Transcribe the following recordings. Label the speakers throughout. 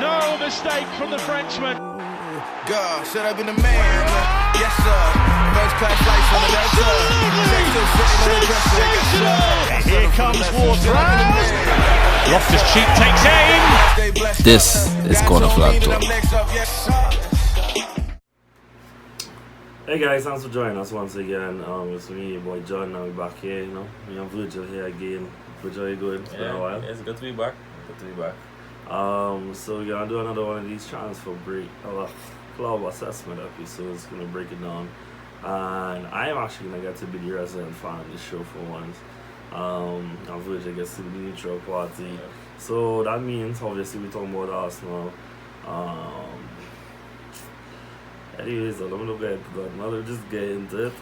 Speaker 1: No mistake from the Frenchman.
Speaker 2: God, should have been the man. Yes, sir. First class flights on the
Speaker 1: Sensational! Here comes Ward-Prowse. Loftus-Cheek takes aim.
Speaker 3: This is Corner Flag Talk.
Speaker 4: Hey guys, thanks for joining us once again. It's me, your boy John. Now we're back here, you know. Me and Virgil here again. Virgil, you good? It's been a while.
Speaker 3: It's good to be back.
Speaker 4: So we're gonna do another one of these transfer break club assessment episodes. Gonna break it down. And I am actually gonna get to be the resident fan of the show for once. And Virgil gets to be the neutral party.
Speaker 3: Yeah.
Speaker 4: So that means obviously we're talking about Arsenal. Anyways, let me just get into it.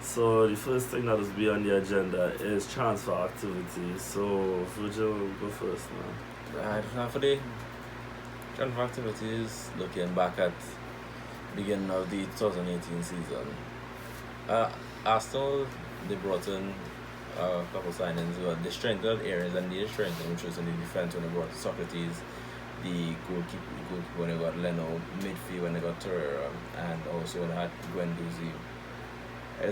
Speaker 4: So the first thing that is be on the agenda is transfer activities. So Virgil, go first now.
Speaker 3: Right, for the transfer activities, looking back at beginning of the 2018 season, Arsenal, they brought in a couple signings. They strengthened areas and they strengthened, which was in the defense when they brought Socrates, the goalkeeper when they got Leno, midfield when they got Torreira, and also when they had Guendouzi.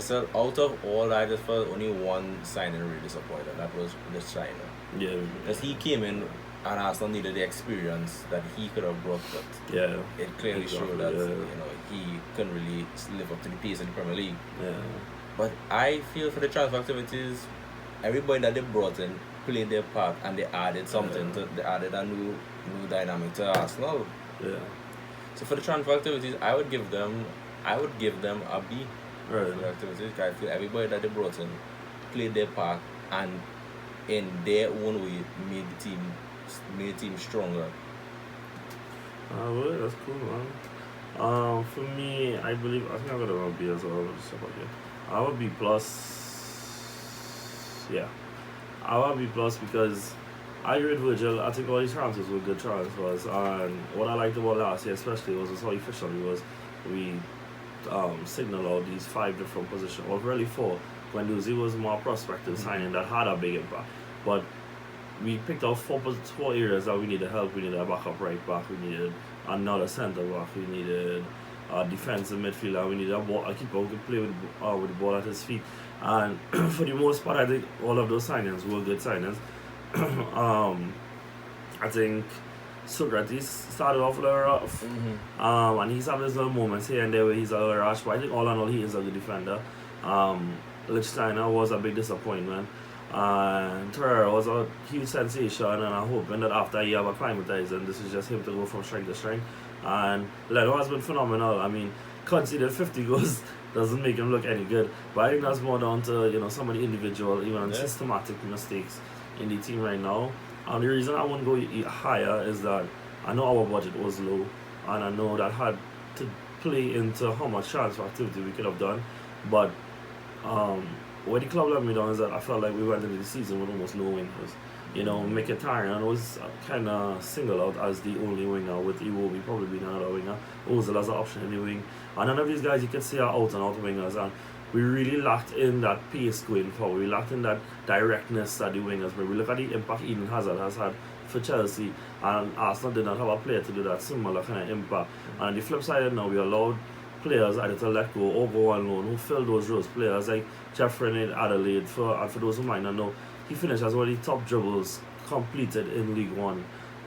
Speaker 3: So out of all, I just felt only one signing really disappointed. That was the China.
Speaker 4: Yeah.
Speaker 3: Because he came in and Arsenal needed the experience that he could have brought, but
Speaker 4: Yeah.
Speaker 3: it clearly showed that he couldn't really live up to the pace of the Premier League.
Speaker 4: Yeah.
Speaker 3: But I feel for the transfer activities, everybody that they brought in played their part and they added something. They added a new dynamic to Arsenal.
Speaker 4: Yeah.
Speaker 3: So for the transfer activities, I would give them a B.
Speaker 4: Right.
Speaker 3: For the activities, I feel everybody that they brought in played their part and in their own way made the team stronger.
Speaker 4: Well, that's cool, man. For me, I think I'm gonna be as well. I would be plus. Yeah, I would be plus because I agree with Virgil. I think all these transfers were good transfers, and what I liked about last year, especially, was how efficient we was. We signal out these 5 different positions, or really 4. Guendouzi was more prospective signing that had a big impact, but we picked out 4 areas that we needed help. We needed a backup right back, we needed another centre back, we needed a defensive midfielder, we needed a keeper who could play with the ball at his feet. And for the most part, I think all of those signings were good signings. I think Socrates started off a little rough, and he's having his little moments here and there where he's a little rash, but I think all in all he is a good defender. Lichtsteiner was a big disappointment, and Torreira was a huge sensation, and I'm hoping that after a year of acclimatizing, this is just him to go from strength to strength. And Leno has been phenomenal. I mean, conceded 50 goals doesn't make him look any good, but I think that's more down to some of the individual, even systematic mistakes in the team right now. And the reason I wouldn't go higher is that I know our budget was low, and I know that had to play into how much transfer activity we could have done. But what the club let me down is that I felt like we went into the season with almost no wingers. Mkhitaryan was kind of singled out as the only winger, with Iwobi probably being another winger. Ozil as an option in the wing. And none of these guys you could say are out and out wingers. And we really lacked in that pace going forward. We lacked in that directness that the wingers bring. We look at the impact Eden Hazard has had for Chelsea, and Arsenal did not have a player to do that similar kind of impact. And on the flip side now, we allowed players either to let go or go on loan who fill those roles. Players like Jeffrey in Adelaide, and for those who might not know, he finished as one of the top dribbles completed in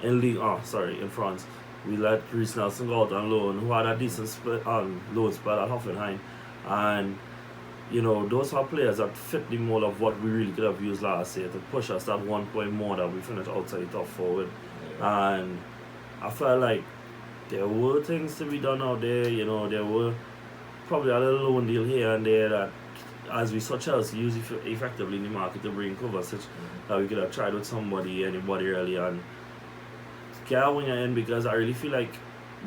Speaker 4: in France. We let Reece Nelson go out on loan, who had a decent loan spell at Hoffenheim, and those are players that fit the mold of what we really could have used last year to push us that 1 point more that we finished outside the top 4 with. And I felt like there were things to be done out there. There were probably a little loan deal here and there that, as we saw Chelsea use effectively in the market to bring Kovacic, that we could have tried with anybody really, and get a winger in, because I really feel like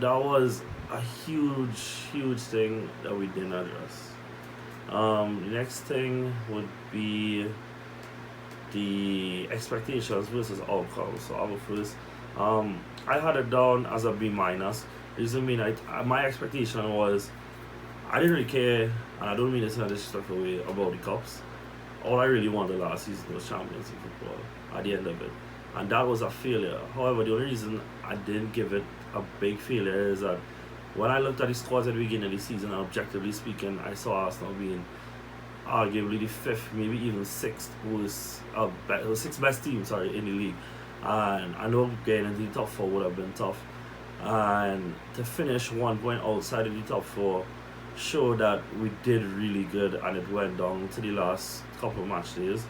Speaker 4: that was a huge thing that we didn't address. The next thing would be the expectations versus outcomes. So I will first. I had it down as a B minus. Reason being, my expectation was I didn't really care, and I don't mean this in a disrespectful way, about the cups. All I really wanted last season was Champions League football at the end of it. and that was a failure. However, the only reason I didn't give it a big failure is that when I looked at the scores at the beginning of the season, and objectively speaking, I saw Arsenal being arguably the fifth, maybe even sixth sixth best team, in the league. And I know getting into the top four would have been tough. And to finish 1 point outside of the top four showed that we did really good, and it went down to the last couple of match days.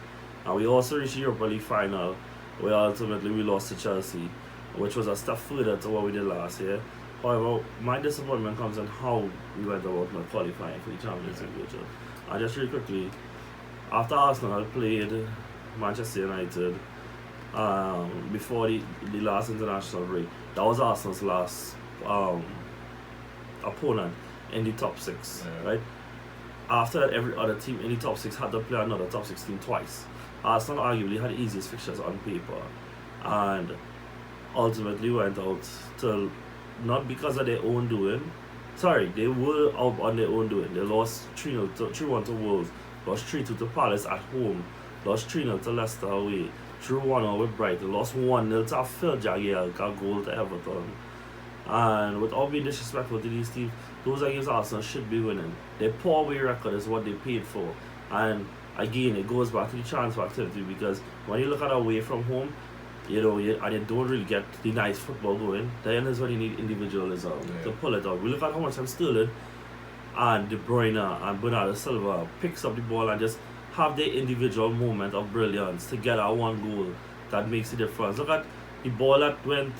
Speaker 4: And we also reached the Europa League final, where ultimately we lost to Chelsea, which was a step further to what we did last year. However, my disappointment comes in how we went about not qualifying for the Champions League. And just really quickly, after Arsenal had played Manchester United before the last international break, that was Arsenal's last opponent in the top six, right? After that, every other team in the top six had to play another top 16 twice. Arsenal arguably had the easiest fixtures on paper, and ultimately went out to, not because of their own doing. Sorry, they were out on their own doing. They lost 3-1 to Wolves, lost 3-2 to Palace at home, lost 3-0 to Leicester away, drew 1-0 with Brighton, lost 1-0 to Phil Jagielka goal to Everton. And without being disrespectful to these teams, those are games Arsenal should be winning. Their poor away record is what they paid for. And again, it goes back to the transfer activity, because when you look at away from home, and you don't really get the nice football going, then is when you need individualism to pull it out. We look at how much Sterling and De Bruyne and Bernardo Silva picks up the ball and just have their individual moment of brilliance to get our one goal that makes the difference. Look at the ball that went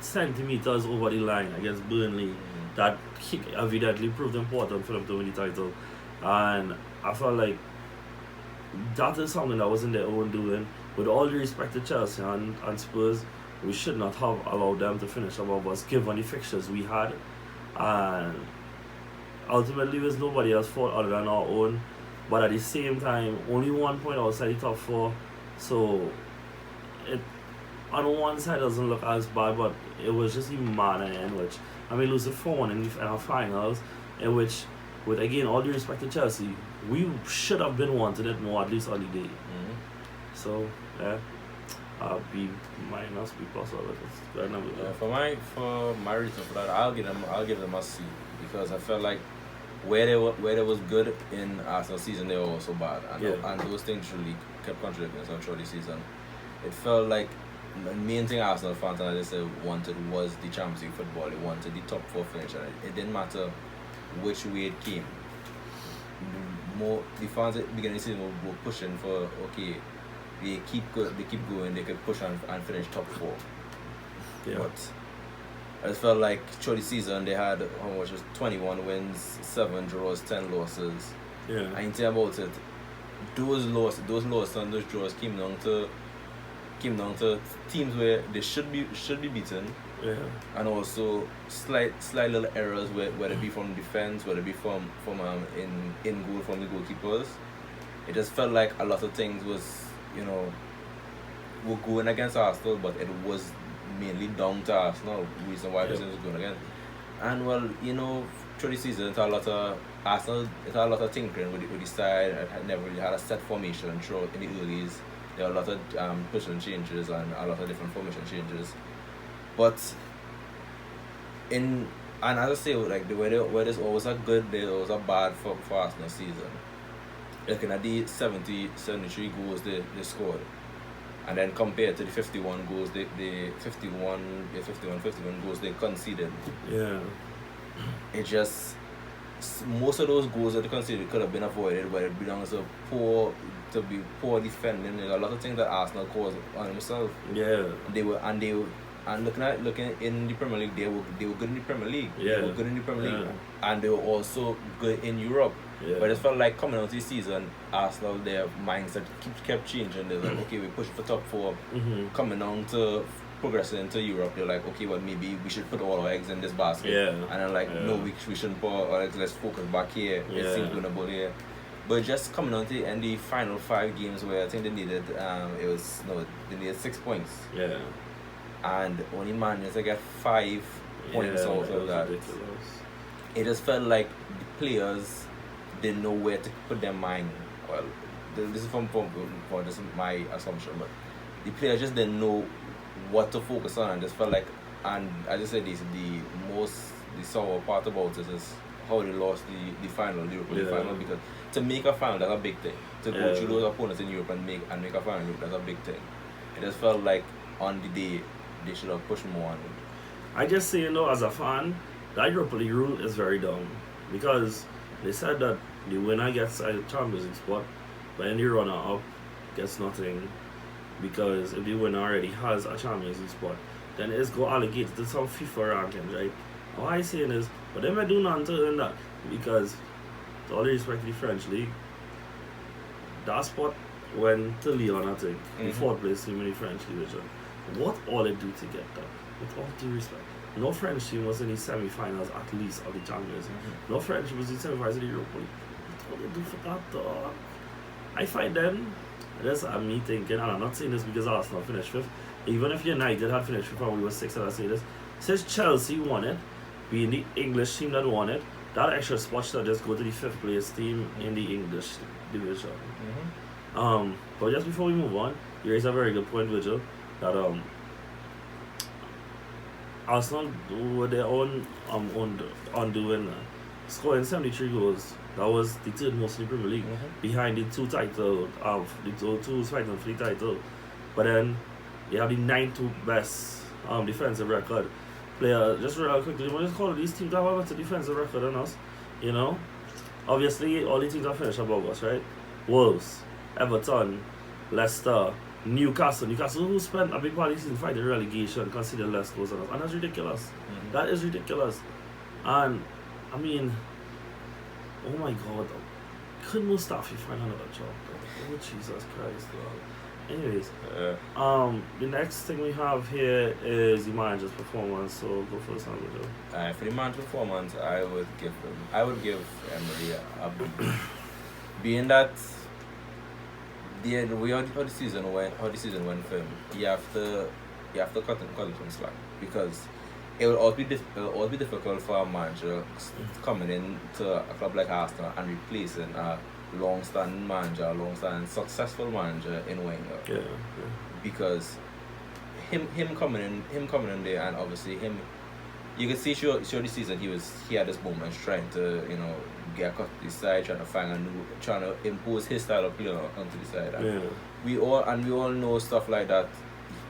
Speaker 4: centimeters over the line against Burnley. That kick evidently proved important for them to win the title. And I felt like that is something that was in their own doing. With all due respect to Chelsea and Spurs, we should not have allowed them to finish above us given the fixtures we had. And ultimately, it was nobody else's fault other than our own. But at the same time, only 1 point outside the top four. So, it on one side doesn't look as bad, but it was just the manner in which, losing 4-1 in the finals, in which, with again all due respect to Chelsea, we should have been wanting it more, at least on the day. So, yeah, B minus, B plus, all that.
Speaker 3: For my reason for that, I'll give them a C, because I felt like where they was good in Arsenal season, they were also bad, and those things really kept contributing throughout the season. It felt like the main thing Arsenal fans, and I just said, wanted was the Champions League football. They wanted the top four finish, and it didn't matter which way it came. The fans at the beginning of the season were pushing for, okay, they keep going, they could push and finish top four.
Speaker 4: Yeah.
Speaker 3: But I just felt like through the season they had 21 wins, 7 draws, 10 losses.
Speaker 4: Yeah.
Speaker 3: And you think about it, those losses and those draws came down to teams where they should be beaten.
Speaker 4: Yeah.
Speaker 3: And also slight little errors, whether it be from defense, whether it be from in goal from the goalkeepers. It just felt like a lot of things was, were going against Arsenal, but it was mainly down to Arsenal. Reason why this was going against. And through the season, it had a lot of Arsenal. It had a lot of tinkering with the side. It had never really had a set formation throughout in the earlies. There were a lot of position changes and a lot of different formation changes. But and as I say, like where there's always a good, there's always a bad for Arsenal season. Looking at the 73 goals they scored, and then compared to the 51 goals the 51 goals they conceded.
Speaker 4: Yeah.
Speaker 3: It just, most of those goals that they conceded could have been avoided, whether it belongs to poor defending. There's a lot of things that Arsenal caused on themselves.
Speaker 4: Yeah.
Speaker 3: And looking in the Premier League, they were good in the Premier League.
Speaker 4: Yeah.
Speaker 3: They were good in the Premier League, and they were also good in Europe.
Speaker 4: Yeah.
Speaker 3: But it felt like coming out this season, Arsenal, their mindset kept changing. They're like, okay, we're pushing for top 4. Coming on to progressing into Europe, they're like, okay, well, maybe we should put all our eggs in this basket.
Speaker 4: Yeah.
Speaker 3: And they're like, no, we shouldn't put our eggs. Let's focus back here.
Speaker 4: Yeah.
Speaker 3: It seems winnable here. But just coming on to in the final 5 games where I think they needed, they needed 6 points.
Speaker 4: Yeah.
Speaker 3: And only managed to get 5 points out of that.
Speaker 4: Ridiculous.
Speaker 3: It just felt like the players didn't know where to put their mind. Well, this is from just my assumption, but the players just didn't know what to focus on. I just felt like, and I just said this, the sour part about it is how they lost the final, the European final, because to make a final, that's a big thing. To go through those opponents in Europe and make a final in Europe, that's a big thing. It just felt like on the day they should have pushed more on it.
Speaker 4: I just say, as a fan, that Europa League rule is very dumb, because they said that the winner gets a Champions League spot, but then the runner-up gets nothing, because if the winner already has a Champions League spot, then it's go allocated to some FIFA rankings, right? All I'm saying is, but they may do nothing to earn that, because to all the respect to the French league, that spot went to Lyon, I think, the fourth place team in the French division. What all they do to get that? With all due respect, no French team was in the semi-finals at least of the Champions League. No French was in the semi-finals of the Europa League. What all they do for that, dog? I find them, that's me thinking, and I'm not saying this because Arsenal finished fifth. Even if United had finished fifth and we were sixth, and I say this, since Chelsea won it, being the English team that won it, that extra spot should just go to the fifth place team in the English division. But just before we move on, you raised a very good point, Vigil, that Arsenal with their own undoing, scoring 73 goals. That was the third most in the Premier League, behind the two titles the two fighting for the title. But then they have the 9th best defensive record. Player, just real quickly, we just call these teams that have a better defensive record than us. Obviously all the teams are finished above us, right? Wolves, Everton, Leicester, Newcastle, who spent a big part of the season fighting relegation, considered less goals than us, and that's ridiculous. That is ridiculous. And I mean, oh my God, could Mustafi find another job? Oh Jesus Christ, dog. Anyways, the next thing we have here is the manager's performance. So go for the sound of
Speaker 3: For the manager's performance, I would give Emery a B. Being that how the season went for him, you have to cut him some slack, because it will always be difficult for a manager coming into a club like Arsenal and replacing a long-standing manager, successful manager in Wenger.
Speaker 4: Yeah.
Speaker 3: Because him coming in there, and obviously you can see through the season he had this moments trying to get cut to the side, trying to impose his style of play onto the side. And we all know stuff like that.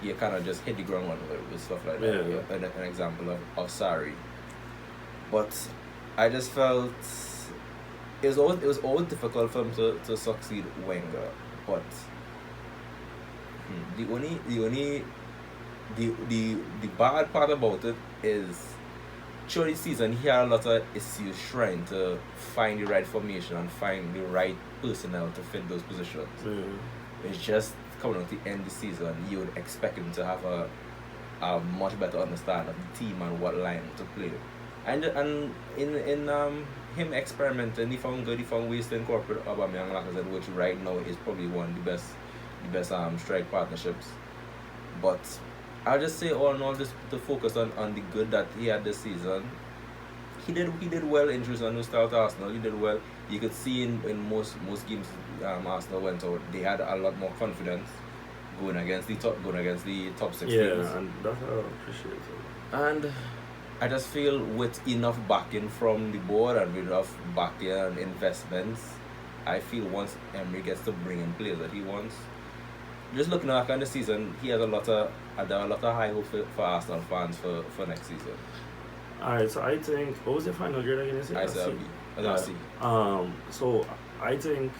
Speaker 3: You kind of just hit the ground with stuff like that. An example of Sarri. But I just felt it was always difficult for him to succeed Wenger. But the bad part about it is, through the season he had a lot of issues trying to find the right formation and find the right personnel to fit those positions. It's just coming at the end of the season, you would expect him to have a much better understanding of the team and what line to play. And in him experimenting, he found ways to incorporate Aubameyang, like I said, which right now is probably one of the best strike partnerships. But I'll just say all in all, just to focus on the good that he had this season. He did well in Jerusalem, start Arsenal. He did well. You could see in most games Arsenal went out, they had a lot more confidence going against the top 6 teams.
Speaker 4: Yeah, and that's how I appreciate it.
Speaker 3: And I just feel with enough backing from the board and with enough backing and investments, I feel once Emery gets to bring in players that he wants, just looking back on the season, he has a lot of high hope for Arsenal fans for next season.
Speaker 4: Alright, so I think, what was your final grade again?
Speaker 3: I said C.
Speaker 4: So I think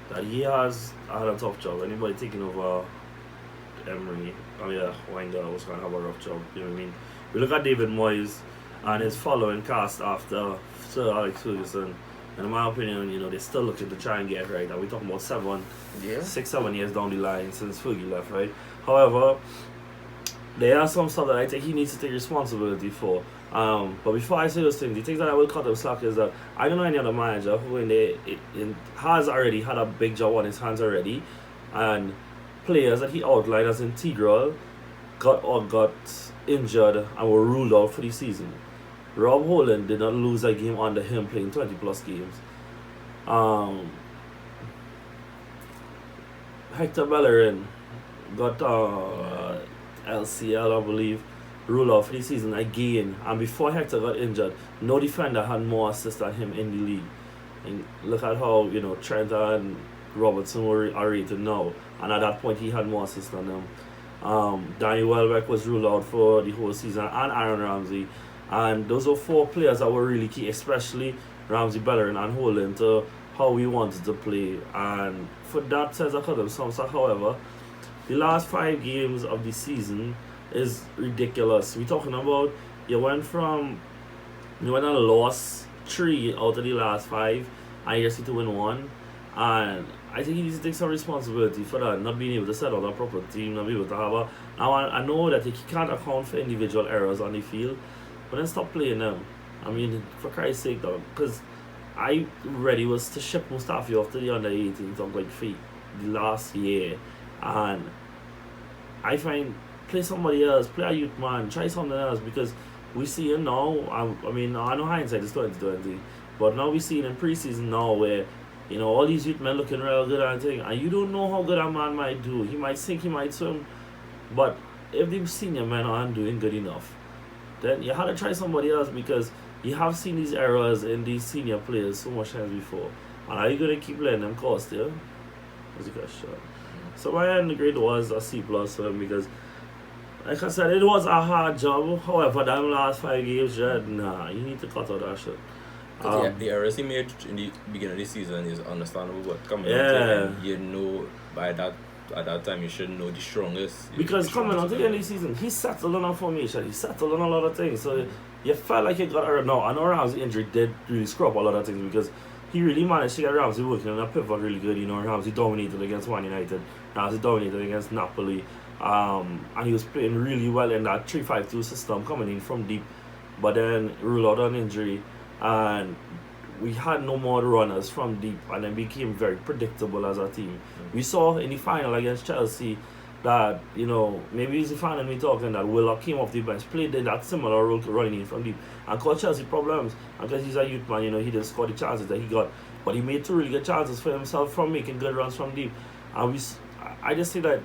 Speaker 4: that he has had a tough job. Anybody taking over Emery, Wenger was going to have a rough job. You know what I mean? We look at David Moyes and his following cast after Sir Alex Ferguson, and in my opinion, they're still looking to try and get it right. And we're talking about 6-7 years down the line since Fergie left, right? However, there are some stuff that I think he needs to take responsibility for. But before I say those things, the things that I will cut him slack is that I don't know any other manager who has already had a big job on his hands already, and players that he outlined as integral got injured and were ruled out for the season. Rob Holland did not lose a game under him playing 20 plus games. Hector Bellerin got LCL, I believe, ruled out for the season again. And before Hector got injured, no defender had more assists than him in the league. And look at how, Trent and Robertson are rated now. And at that point, he had more assists than them. Danny Welbeck was ruled out for the whole season, and Aaron Ramsey. And those are 4 players that were really key, especially Ramsey, Bellerin, and Holden, to how we wanted to play. And for that says I cut them some. So, however, the last 5 games of the season is ridiculous. We're talking about you went and lost 3 out of the last 5, and you just need to win 1. And I think he needs to take some responsibility for that, not being able to set out a proper team, not being able to have a. I know that he can't account for individual errors on the field, but then stop playing them. I mean, for Christ's sake, though, because I ready was to ship Mustafi off to the under-18s of like feet the last year, and I find play somebody else, play a youth man, try something else, because we see him now. I mean, I know hindsight is 2020, but now we see it in preseason now where all these youth men looking real good and thing, and you don't know how good a man might do. He might sink, he might swim, but if the senior men aren't doing good enough, then you have to try somebody else, because you have seen these errors in these senior players so much times before. And are you going to keep letting them cost you? That's a question. So my end, the grade was a C+ for him, because, like I said, it was a hard job. However, that last 5 games, you need to cut out that shit.
Speaker 3: The errors he made in the beginning of the season is understandable, but coming out by that at that time you should know the strongest.
Speaker 4: Because coming out to the end of the season, he settled on a formation, he settled on a lot of things. So you felt like he got hurt. No, I know Ramsey's injury did really screw up a lot of things, because he really managed to get Ramsey working on a pivot really good. Ramsey dominated against Man United, Ramsey dominated against Napoli, and he was playing really well in that 3-5-2 system, coming in from deep, but then ruled out on injury, and we had no more runners from deep, and then became very predictable as a team. We saw in the final against Chelsea that, maybe it's the final me talking that Willock came off the bench, played in that similar role to running in from deep, and caused Chelsea problems. And because he's a youth man, he didn't score the chances that he got, but he made 2 really good chances for himself from making good runs from deep. And I just think that,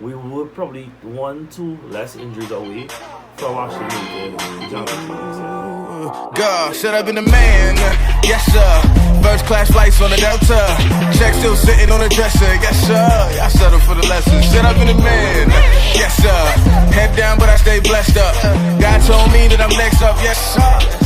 Speaker 4: we were probably 1-2 less injuries away from actually making the Champions League.
Speaker 2: God, should I been the man? Yes, sir. First class flights on the Delta. Check still sitting on the dresser. Yes, sir. I settled for the lessons. Should I been the man? Yes, sir. Head down, but I stay blessed up. God told me that I'm next up. Yes, sir.